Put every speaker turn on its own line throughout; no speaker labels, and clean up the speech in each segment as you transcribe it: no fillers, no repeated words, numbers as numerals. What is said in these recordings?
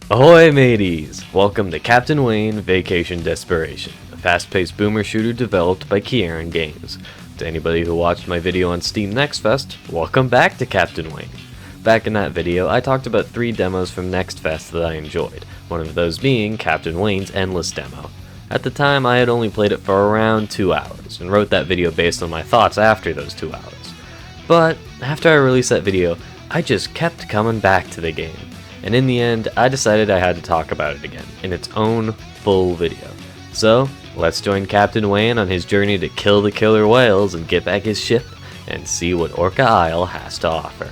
Ahoy mateys! Welcome to Captain Wayne Vacation Desperation, a fast-paced boomer shooter developed by Kieran Games. To anybody who watched my video on Steam Next Fest, welcome back to Captain Wayne. Back in that video, I talked about 3 demos from Next Fest that I enjoyed, one of those being Captain Wayne's Endless demo. At the time, I had only played it for around 2 hours, and wrote that video based on my thoughts after those 2 hours. But, after I released that video, I just kept coming back to the game. And in the end, I decided I had to talk about it again, in its own full video. So, let's join Captain Wayne on his journey to kill the killer whales and get back his ship, and see what Orca Isle has to offer.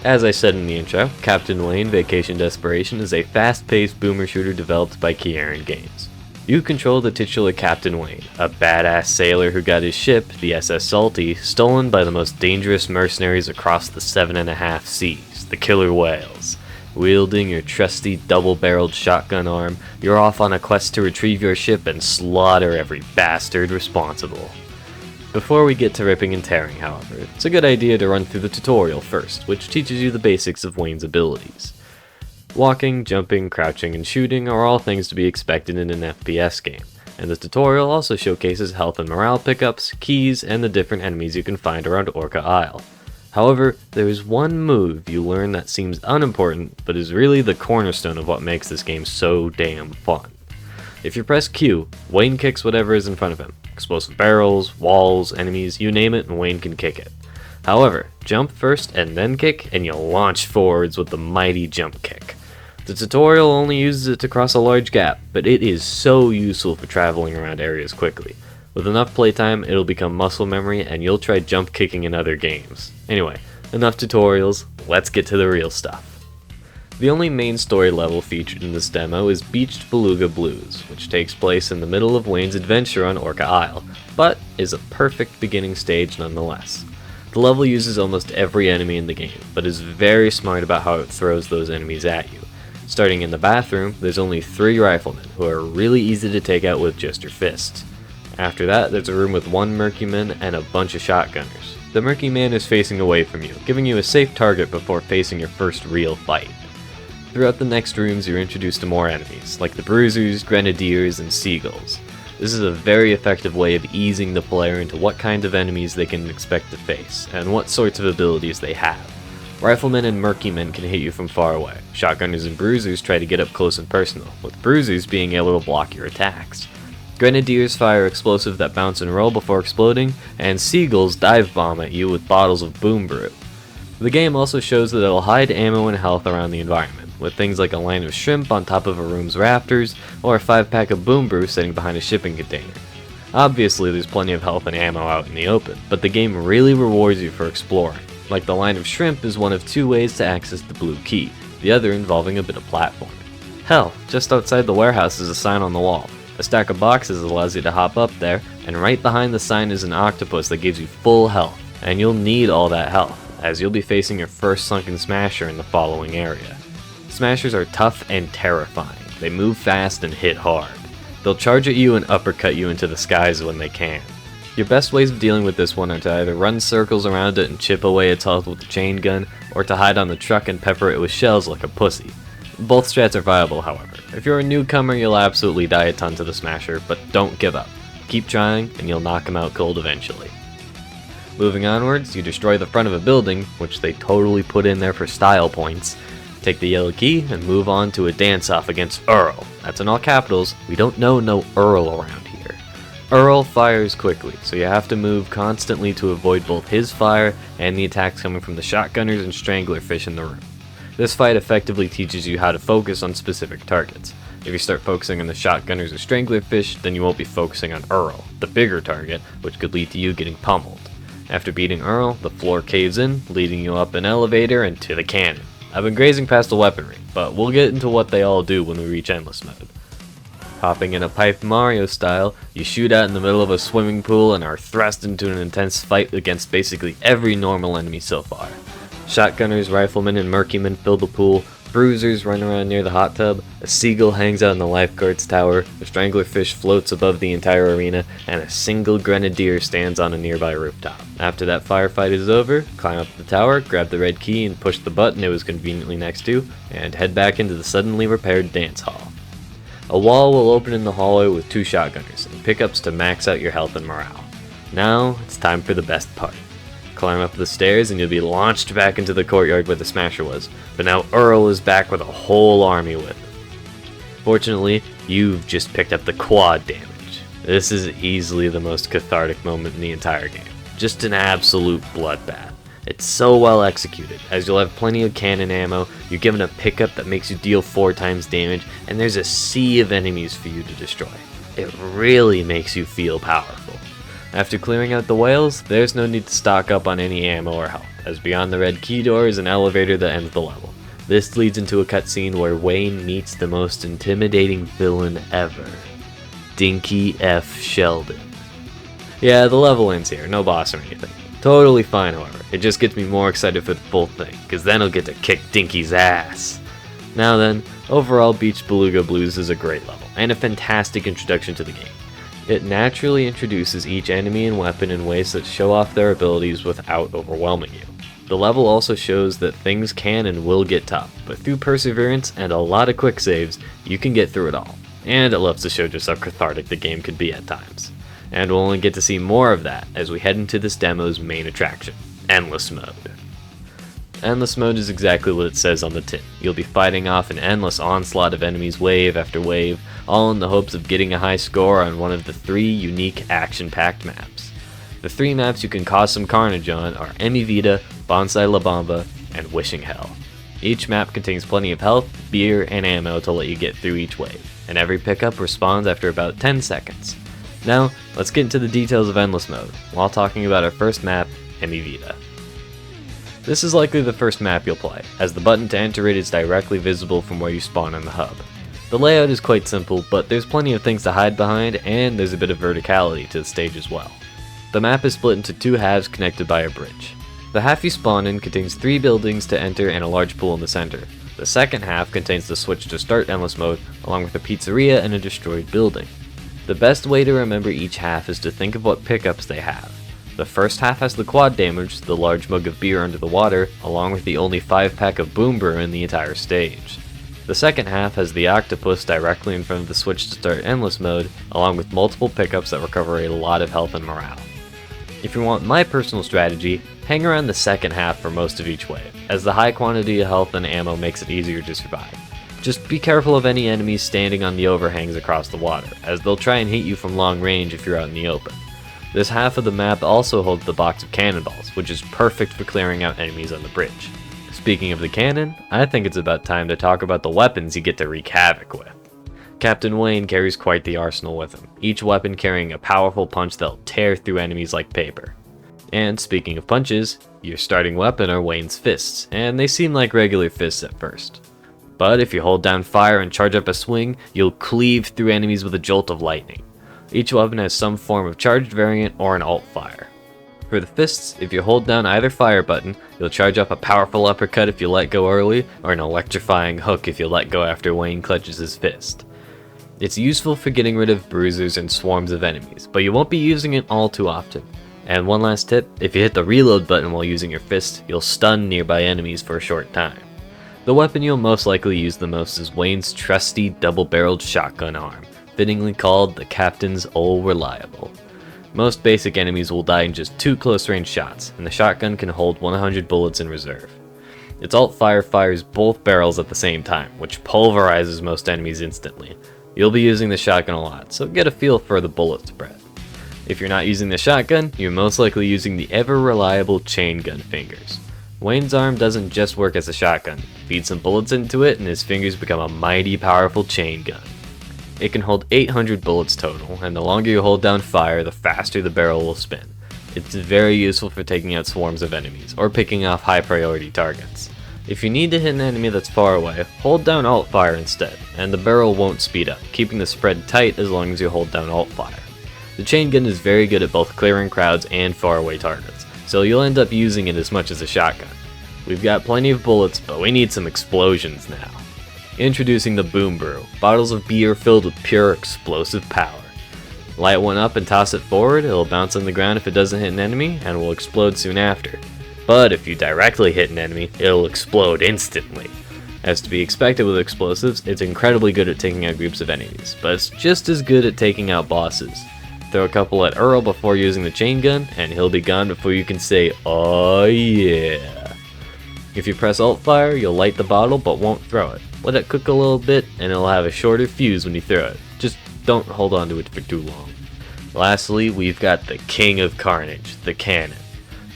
As I said in the intro, Captain Wayne Vacation Desperation is a fast-paced boomer shooter developed by Kieran Games. You control the titular Captain Wayne, a badass sailor who got his ship, the SS Salty, stolen by the most dangerous mercenaries across the 7.5 seas, the killer whales. Wielding your trusty double-barreled shotgun arm, you're off on a quest to retrieve your ship and slaughter every bastard responsible. Before we get to ripping and tearing, however, it's a good idea to run through the tutorial first, which teaches you the basics of Wayne's abilities. Walking, jumping, crouching, and shooting are all things to be expected in an FPS game, and the tutorial also showcases health and morale pickups, keys, and the different enemies you can find around Orca Isle. However, there is one move you learn that seems unimportant, but is really the cornerstone of what makes this game so damn fun. If you press Q, Wayne kicks whatever is in front of him. Explosive barrels, walls, enemies, you name it, and Wayne can kick it. However, jump first and then kick, and you'll launch forwards with the mighty jump kick. The tutorial only uses it to cross a large gap, but it is so useful for traveling around areas quickly. With enough playtime, it'll become muscle memory and you'll try jump kicking in other games. Anyway, enough tutorials, let's get to the real stuff. The only main story level featured in this demo is Beached Beluga Blues, which takes place in the middle of Wayne's adventure on Orca Isle, but is a perfect beginning stage nonetheless. The level uses almost every enemy in the game, but is very smart about how it throws those enemies at you. Starting in the bathroom, there's only 3 riflemen, who are really easy to take out with just your fists. After that, there's a room with 1 murky man and a bunch of shotgunners. The murky man is facing away from you, giving you a safe target before facing your first real fight. Throughout the next rooms, you're introduced to more enemies, like the bruisers, grenadiers, and seagulls. This is a very effective way of easing the player into what kind of enemies they can expect to face, and what sorts of abilities they have. Riflemen and murky men can hit you from far away. Shotgunners and bruisers try to get up close and personal, with bruisers being able to block your attacks. Grenadiers fire explosives that bounce and roll before exploding, and seagulls dive bomb at you with bottles of boom brew. The game also shows that it'll hide ammo and health around the environment, with things like a line of shrimp on top of a room's rafters, or a 5-pack of boom brew sitting behind a shipping container. Obviously there's plenty of health and ammo out in the open, but the game really rewards you for exploring. Like the line of shrimp is one of 2 ways to access the blue key, the other involving a bit of platforming. Hell, just outside the warehouse is a sign on the wall. A stack of boxes allows you to hop up there, and right behind the sign is an octopus that gives you full health, and you'll need all that health, as you'll be facing your first sunken smasher in the following area. Smashers are tough and terrifying. They move fast and hit hard. They'll charge at you and uppercut you into the skies when they can. Your best ways of dealing with this one are to either run circles around it and chip away its health with the chain gun, or to hide on the truck and pepper it with shells like a pussy. Both strats are viable, however. If you're a newcomer, you'll absolutely die a ton to the Smasher, but don't give up. Keep trying, and you'll knock him out cold eventually. Moving onwards, you destroy the front of a building, which they totally put in there for style points. Take the yellow key, and move on to a dance-off against Earl. That's in all capitals. We don't know no Earl around here. Earl fires quickly, so you have to move constantly to avoid both his fire and the attacks coming from the shotgunners and stranglerfish in the room. This fight effectively teaches you how to focus on specific targets. If you start focusing on the shotgunners or stranglerfish, then you won't be focusing on Earl, the bigger target, which could lead to you getting pummeled. After beating Earl, the floor caves in, leading you up an elevator and to the cannon. I've been grazing past the weaponry, but we'll get into what they all do when we reach Endless mode. Hopping in a pipe Mario style, you shoot out in the middle of a swimming pool and are thrust into an intense fight against basically every normal enemy so far. Shotgunners, riflemen, and murky men fill the pool, Bruisers run around near the hot tub, a seagull hangs out in the lifeguard's tower, a stranglerfish floats above the entire arena, and a single grenadier stands on a nearby rooftop. After that firefight is over, climb up the tower, grab the red key and push the button it was conveniently next to, and head back into the suddenly repaired dance hall. A wall will open in the hallway with 2 shotgunners, and pickups to max out your health and morale. Now, it's time for the best part. Climb up the stairs and you'll be launched back into the courtyard where the Smasher was, but now Earl is back with a whole army with him. Fortunately, you've just picked up the quad damage. This is easily the most cathartic moment in the entire game. Just an absolute bloodbath. It's so well executed, as you'll have plenty of cannon ammo, you're given a pickup that makes you deal 4 times damage, and there's a sea of enemies for you to destroy. It really makes you feel powerful. After clearing out the whales, there's no need to stock up on any ammo or health, as beyond the red key door is an elevator that ends the level. This leads into a cutscene where Wayne meets the most intimidating villain ever, Dinky F. Sheldon. Yeah, the level ends here, no boss or anything. Totally fine, however, it just gets me more excited for the full thing, cause then I'll get to kick Dinky's ass. Now then, overall Beach Beluga Blues is a great level, and a fantastic introduction to the game. It naturally introduces each enemy and weapon in ways that show off their abilities without overwhelming you. The level also shows that things can and will get tough, but through perseverance and a lot of quick saves, you can get through it all. And it loves to show just how cathartic the game could be at times. And we'll only get to see more of that as we head into this demo's main attraction, Endless Mode. Endless Mode is exactly what it says on the tin. You'll be fighting off an endless onslaught of enemies wave after wave, all in the hopes of getting a high score on one of the 3 unique action-packed maps. The 3 maps you can cause some carnage on are Emmy Vita, Bonsai La Bamba, and Wishing Hell. Each map contains plenty of health, beer, and ammo to let you get through each wave, and every pickup respawns after about 10 seconds. Now, let's get into the details of Endless Mode, while talking about our first map, Emmy Vita. This is likely the first map you'll play, as the button to enter it is directly visible from where you spawn in the hub. The layout is quite simple, but there's plenty of things to hide behind, and there's a bit of verticality to the stage as well. The map is split into 2 halves connected by a bridge. The half you spawn in contains 3 buildings to enter and a large pool in the center. The second half contains the switch to start Endless Mode, along with a pizzeria and a destroyed building. The best way to remember each half is to think of what pickups they have. The first half has the quad damage, the large mug of beer under the water, along with the only 5-pack of Boom Brew in the entire stage. The second half has the octopus directly in front of the switch to start Endless Mode, along with multiple pickups that recover a lot of health and morale. If you want my personal strategy, hang around the second half for most of each wave, as the high quantity of health and ammo makes it easier to survive. Just be careful of any enemies standing on the overhangs across the water, as they'll try and hit you from long range if you're out in the open. This half of the map also holds the box of cannonballs, which is perfect for clearing out enemies on the bridge. Speaking of the cannon, I think it's about time to talk about the weapons you get to wreak havoc with. Captain Wayne carries quite the arsenal with him, each weapon carrying a powerful punch that'll tear through enemies like paper. And speaking of punches, your starting weapon are Wayne's fists, and they seem like regular fists at first. But if you hold down fire and charge up a swing, you'll cleave through enemies with a jolt of lightning. Each weapon has some form of charged variant or an alt fire. For the fists, if you hold down either fire button, you'll charge up a powerful uppercut if you let go early, or an electrifying hook if you let go after Wayne clutches his fist. It's useful for getting rid of bruisers and swarms of enemies, but you won't be using it all too often. And one last tip, if you hit the reload button while using your fist, you'll stun nearby enemies for a short time. The weapon you'll most likely use the most is Wayne's trusty double-barreled shotgun arm, fittingly called the Captain's Ol' Reliable. Most basic enemies will die in just 2 close-range shots, and the shotgun can hold 100 bullets in reserve. Its alt fire fires both barrels at the same time, which pulverizes most enemies instantly. You'll be using the shotgun a lot, so get a feel for the bullet spread. If you're not using the shotgun, you're most likely using the ever-reliable chain gun fingers. Wayne's arm doesn't just work as a shotgun. Feed some bullets into it and his fingers become a mighty powerful chain gun. It can hold 800 bullets total, and the longer you hold down fire, the faster the barrel will spin. It's very useful for taking out swarms of enemies, or picking off high priority targets. If you need to hit an enemy that's far away, hold down alt fire instead, and the barrel won't speed up, keeping the spread tight as long as you hold down alt fire. The chain gun is very good at both clearing crowds and far away targets, so you'll end up using it as much as a shotgun. We've got plenty of bullets, but we need some explosions now. Introducing the Boom Brew, bottles of beer filled with pure explosive power. Light one up and toss it forward, it'll bounce on the ground if it doesn't hit an enemy, and will explode soon after. But if you directly hit an enemy, it'll explode instantly. As to be expected with explosives, it's incredibly good at taking out groups of enemies, but it's just as good at taking out bosses. Throw a couple at Earl before using the chain gun, and he'll be gone before you can say, "Oh yeah." If you press alt fire, you'll light the bottle but won't throw it. Let it cook a little bit, and it'll have a shorter fuse when you throw it. Just don't hold on to it for too long. Lastly, we've got the King of Carnage, the cannon.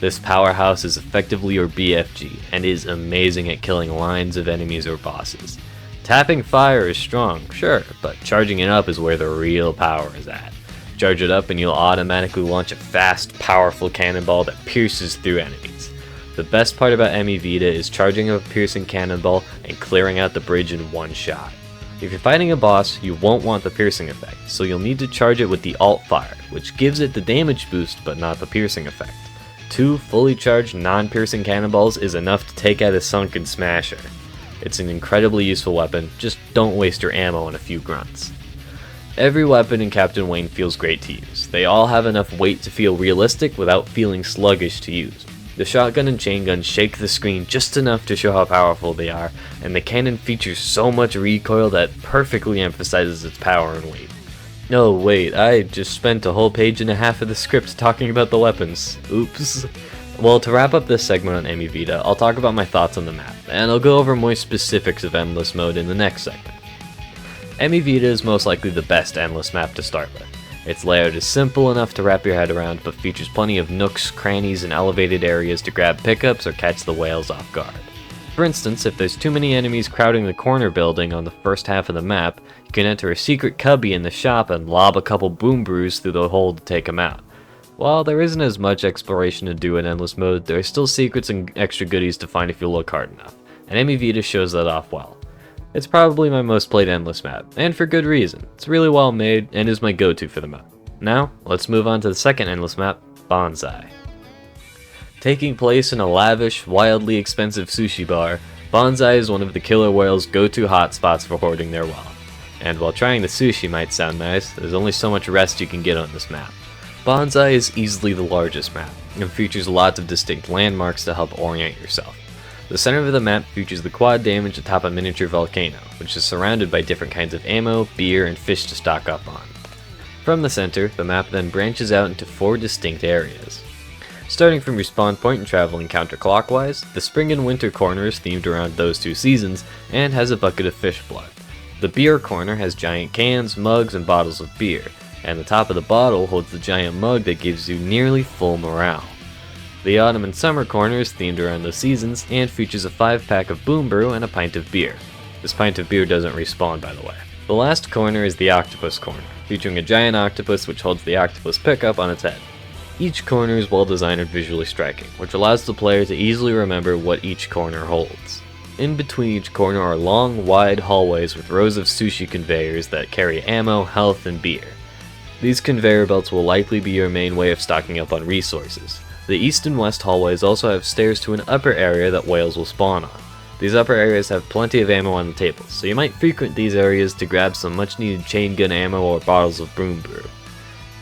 This powerhouse is effectively your BFG, and is amazing at killing lines of enemies or bosses. Tapping fire is strong, sure, but charging it up is where the real power is at. Charge it up and you'll automatically launch a fast, powerful cannonball that pierces through enemies. The best part about Emmy Vita is charging up a piercing cannonball and clearing out the bridge in one shot. If you're fighting a boss, you won't want the piercing effect, so you'll need to charge it with the alt fire, which gives it the damage boost but not the piercing effect. 2 fully charged non-piercing cannonballs is enough to take out a sunken smasher. It's an incredibly useful weapon, just don't waste your ammo on a few grunts. Every weapon in Captain Wayne feels great to use. They all have enough weight to feel realistic without feeling sluggish to use. The shotgun and chain gun shake the screen just enough to show how powerful they are, and the cannon features so much recoil that perfectly emphasizes its power and weight. No, wait, I just spent a whole page and a half of the script talking about the weapons. Oops. Well, to wrap up this segment on Emmy Vita, I'll talk about my thoughts on the map, and I'll go over more specifics of Endless Mode in the next segment. Emmy Vita is most likely the best Endless map to start with. Its layout is simple enough to wrap your head around, but features plenty of nooks, crannies, and elevated areas to grab pickups or catch the whales off guard. For instance, if there's too many enemies crowding the corner building on the first half of the map, you can enter a secret cubby in the shop and lob a couple boom brews through the hole to take them out. While there isn't as much exploration to do in Endless Mode, there are still secrets and extra goodies to find if you look hard enough, and Emmy Vita shows that off well. It's probably my most played Endless map, and for good reason. It's really well made, and is my go-to for the map. Now, let's move on to the second Endless map, Bonsai. Taking place in a lavish, wildly expensive sushi bar, Bonsai is one of the killer whale's go-to hotspots for hoarding their wealth. And while trying the sushi might sound nice, there's only so much rest you can get on this map. Bonsai is easily the largest map, and features lots of distinct landmarks to help orient yourself. The center of the map features the quad damage atop a miniature volcano, which is surrounded by different kinds of ammo, beer, and fish to stock up on. From the center, the map then branches out into 4 distinct areas. Starting from your spawn point and traveling counterclockwise, the spring and winter corner is themed around those 2 seasons, and has a bucket of fish blood. The beer corner has giant cans, mugs, and bottles of beer, and the top of the bottle holds the giant mug that gives you nearly full morale. The autumn and summer corner is themed around the seasons, and features a 5-pack of Boom Brew and a pint of beer. This pint of beer doesn't respawn, by the way. The last corner is the octopus corner, featuring a giant octopus which holds the octopus pickup on its head. Each corner is well designed and visually striking, which allows the player to easily remember what each corner holds. In between each corner are long, wide hallways with rows of sushi conveyors that carry ammo, health, and beer. These conveyor belts will likely be your main way of stocking up on resources. The east and west hallways also have stairs to an upper area that whales will spawn on. These upper areas have plenty of ammo on the tables, so you might frequent these areas to grab some much needed chain gun ammo or bottles of Boom Brew.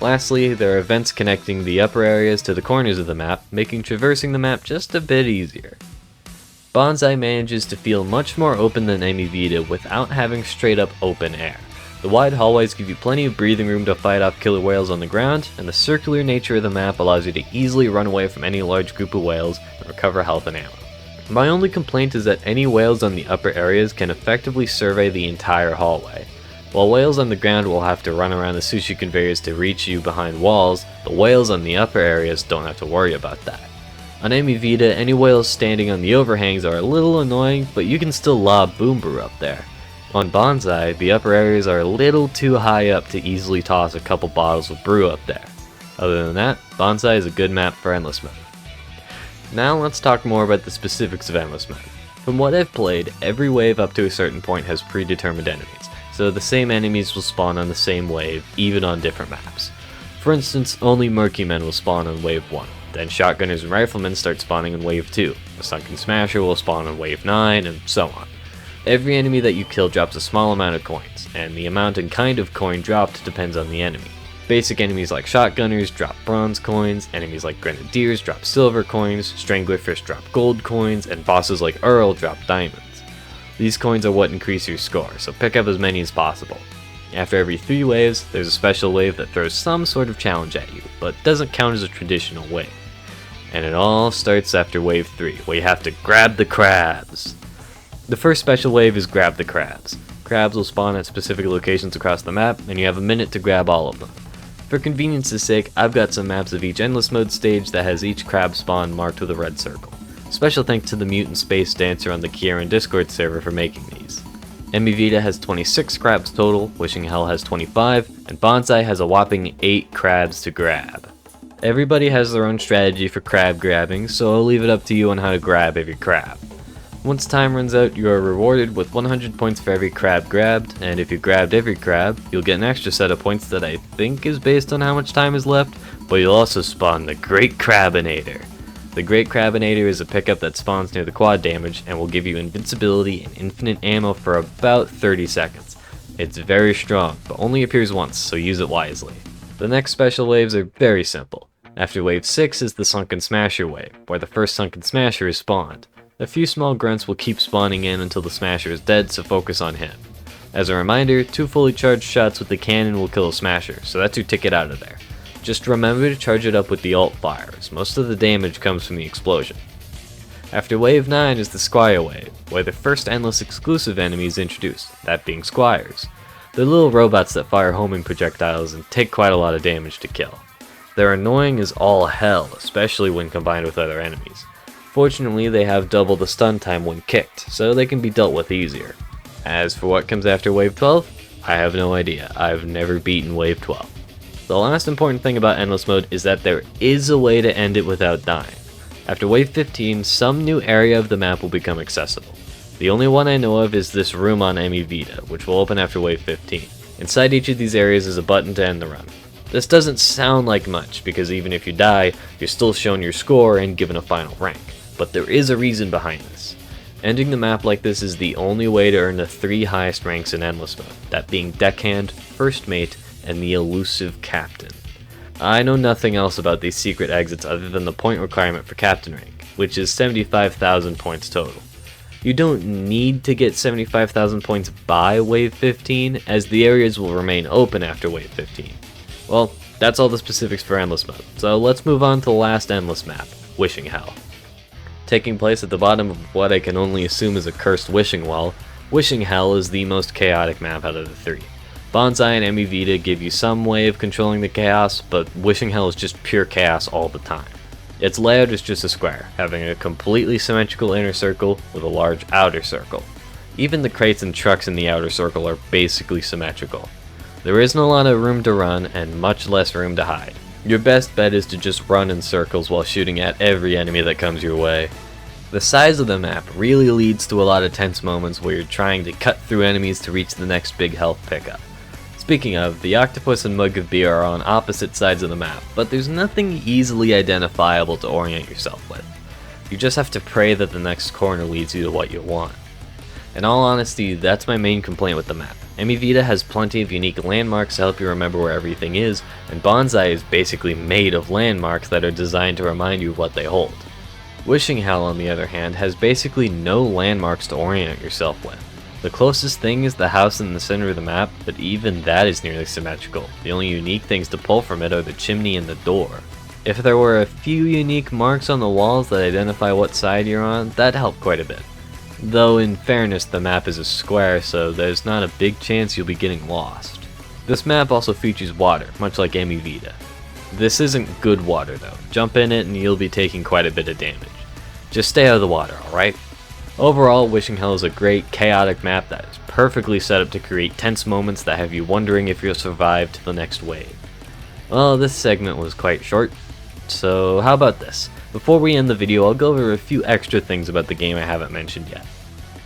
Lastly, there are vents connecting the upper areas to the corners of the map, making traversing the map just a bit easier. Bonsai manages to feel much more open than Emmy Vita without having straight up open air. The wide hallways give you plenty of breathing room to fight off killer whales on the ground, and the circular nature of the map allows you to easily run away from any large group of whales and recover health and ammo. My only complaint is that any whales on the upper areas can effectively survey the entire hallway. While whales on the ground will have to run around the sushi conveyors to reach you behind walls, the whales on the upper areas don't have to worry about that. On Emmy Vita, any whales standing on the overhangs are a little annoying, but you can still lob Boom Brew up there. On Bonsai, the upper areas are a little too high up to easily toss a couple bottles of brew up there. Other than that, Bonsai is a good map for Endless Mode. Now let's talk more about the specifics of Endless Mode. From what I've played, every wave up to a certain point has predetermined enemies, so the same enemies will spawn on the same wave, even on different maps. For instance, only Murky Men will spawn on wave 1, then Shotgunners and Riflemen start spawning on wave 2, A Sunken Smasher will spawn on wave 9, and so on. Every enemy that you kill drops a small amount of coins, and the amount and kind of coin dropped depends on the enemy. Basic enemies like shotgunners drop bronze coins, enemies like grenadiers drop silver coins, stranglerfish drop gold coins, and bosses like Earl drop diamonds. These coins are what increase your score, so pick up as many as possible. After every 3 waves, there's a special wave that throws some sort of challenge at you, but doesn't count as a traditional wave. And it all starts after wave 3, where you have to grab the crabs. The first special wave is grab the crabs. Crabs will spawn at specific locations across the map, and you have a minute to grab all of them. For convenience's sake, I've got some maps of each endless mode stage that has each crab spawn marked with a red circle. Special thanks to the Mutant Space Dancer on the Kieran Discord server for making these. Emmy Vita has 26 crabs total, Wishing Hell has 25, and Bonsai has a whopping 8 crabs to grab. Everybody has their own strategy for crab grabbing, so I'll leave it up to you on how to grab every crab. Once time runs out, you are rewarded with 100 points for every crab grabbed, and if you grabbed every crab, you'll get an extra set of points that I think is based on how much time is left, but you'll also spawn the Great Crabinator. The Great Crabinator is a pickup that spawns near the quad damage and will give you invincibility and infinite ammo for about 30 seconds. It's very strong, but only appears once, so use it wisely. The next special waves are very simple. After wave 6 is the Sunken Smasher wave, where the first Sunken Smasher is spawned. A few small grunts will keep spawning in until the Smasher is dead, so focus on him. As a reminder, 2 fully charged shots with the cannon will kill a Smasher, so that's your ticket out of there. Just remember to charge it up with the alt fire, as most of the damage comes from the explosion. After wave 9 is the Squire wave, where the first endless exclusive enemy is introduced, that being Squires. They're little robots that fire homing projectiles and take quite a lot of damage to kill. They're annoying as all hell, especially when combined with other enemies. Fortunately, they have double the stun time when kicked, so they can be dealt with easier. As for what comes after wave 12, I have no idea. I've never beaten wave 12. The last important thing about Endless Mode is that there is a way to end it without dying. After wave 15, some new area of the map will become accessible. The only one I know of is this room on Emmy Vita, which will open after wave 15. Inside each of these areas is a button to end the run. This doesn't sound like much, because even if you die, you're still shown your score and given a final rank. But there is a reason behind this. Ending the map like this is the only way to earn the 3 highest ranks in Endless Mode, that being Deckhand, First Mate, and the Elusive Captain. I know nothing else about these secret exits other than the point requirement for Captain rank, which is 75,000 points total. You don't need to get 75,000 points by wave 15, as the areas will remain open after wave 15. Well, that's all the specifics for Endless Mode, so let's move on to the last Endless map, Wishing Hell. Taking place at the bottom of what I can only assume is a cursed wishing well, Wishing Hell is the most chaotic map out of the 3. Bonsai and Emmy Vita give you some way of controlling the chaos, but Wishing Hell is just pure chaos all the time. Its layout is just a square, having a completely symmetrical inner circle with a large outer circle. Even the crates and trucks in the outer circle are basically symmetrical. There isn't a lot of room to run and much less room to hide. Your best bet is to just run in circles while shooting at every enemy that comes your way. The size of the map really leads to a lot of tense moments where you're trying to cut through enemies to reach the next big health pickup. Speaking of, the octopus and mug of beer are on opposite sides of the map, but there's nothing easily identifiable to orient yourself with. You just have to pray that the next corner leads you to what you want. In all honesty, that's my main complaint with the map. Emmy Vita has plenty of unique landmarks to help you remember where everything is, and Bonsai is basically made of landmarks that are designed to remind you of what they hold. Wishing Hell, on the other hand, has basically no landmarks to orient yourself with. The closest thing is the house in the center of the map, but even that is nearly symmetrical. The only unique things to pull from it are the chimney and the door. If there were a few unique marks on the walls that identify what side you're on, that'd help quite a bit. Though in fairness, the map is a square, so there's not a big chance you'll be getting lost. This map also features water, much like Emmy Vita. This isn't good water though. Jump in it and you'll be taking quite a bit of damage. Just stay out of the water, alright? Overall, Wishing Hell is a great, chaotic map that is perfectly set up to create tense moments that have you wondering if you'll survive to the next wave. Well, this segment was quite short, so how about this? Before we end the video, I'll go over a few extra things about the game I haven't mentioned yet.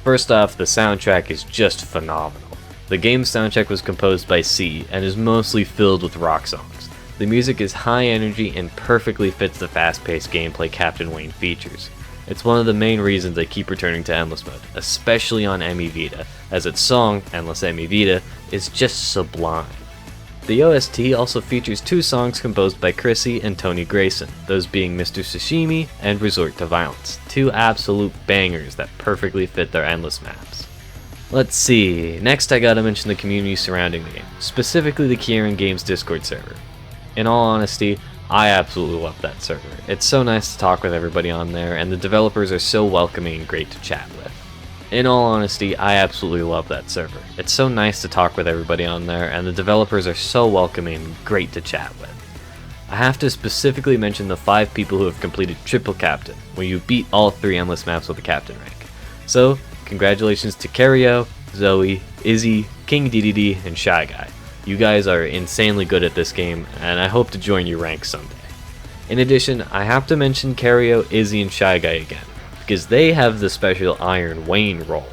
First off, the soundtrack is just phenomenal. The game's soundtrack was composed by C and is mostly filled with rock songs. The music is high energy and perfectly fits the fast-paced gameplay Captain Wayne features. It's one of the main reasons I keep returning to Endless Mode, especially on Emmy Vita, as its song, Endless Emmy Vita, is just sublime. The OST also features 2 songs composed by Chrissy and Tony Grayson, those being Mr. Sashimi and Resort to Violence, 2 absolute bangers that perfectly fit their Endless maps. Let's see, next I gotta mention the community surrounding the game, specifically the Kieran Games Discord server. In all honesty, I absolutely love that server. It's so nice to talk with everybody on there, and the developers are so welcoming and great to chat with. In all honesty, I absolutely love that server. It's so nice to talk with everybody on there, and the developers are so welcoming and great to chat with. I have to specifically mention the 5 people who have completed Triple Captain, where you beat all 3 Endless maps with a Captain rank. So, congratulations to Cario, Zoe, Izzy, King DDD, and Shy Guy. You guys are insanely good at this game, and I hope to join your ranks someday. In addition, I have to mention Cario, Izzy, and Shy Guy again, because they have the special Iron Wayne role.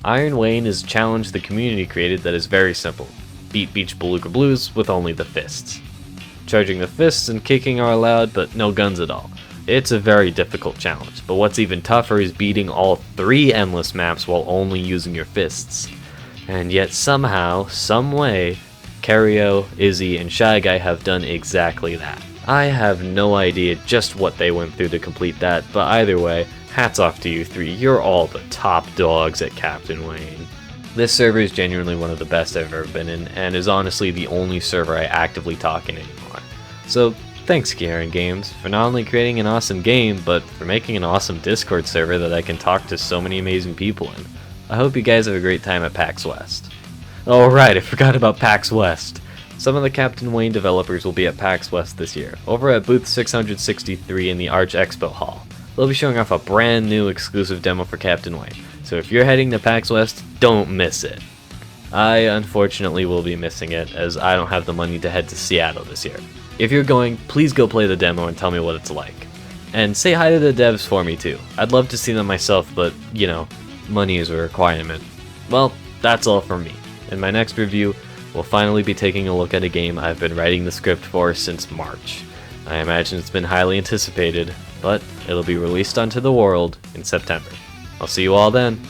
Iron Wayne is a challenge the community created that is very simple. Beat Beluga Blues with only the fists. Charging the fists and kicking are allowed, but no guns at all. It's a very difficult challenge, but what's even tougher is beating all 3 Endless maps while only using your fists. And yet somehow, someway, Cario, Izzy, and Shy Guy have done exactly that. I have no idea just what they went through to complete that, but either way, hats off to you 3, you're all the top dogs at Captain Wayne. This server is genuinely one of the best I've ever been in, and is honestly the only server I actively talk in anymore. So, thanks Kieran Games, for not only creating an awesome game, but for making an awesome Discord server that I can talk to so many amazing people in. I hope you guys have a great time at PAX West. Oh right, I forgot about PAX West. Some of the Captain Wayne developers will be at PAX West this year, over at booth 663 in the Arch Expo Hall. They'll be showing off a brand new exclusive demo for Captain Wayne, so if you're heading to PAX West, don't miss it. I unfortunately will be missing it, as I don't have the money to head to Seattle this year. If you're going, please go play the demo and tell me what it's like. And say hi to the devs for me too. I'd love to see them myself, but, you know, money is a requirement. Well, that's all from me. In my next review, we'll finally be taking a look at a game I've been writing the script for since March. I imagine it's been highly anticipated, but it'll be released onto the world in September. I'll see you all then.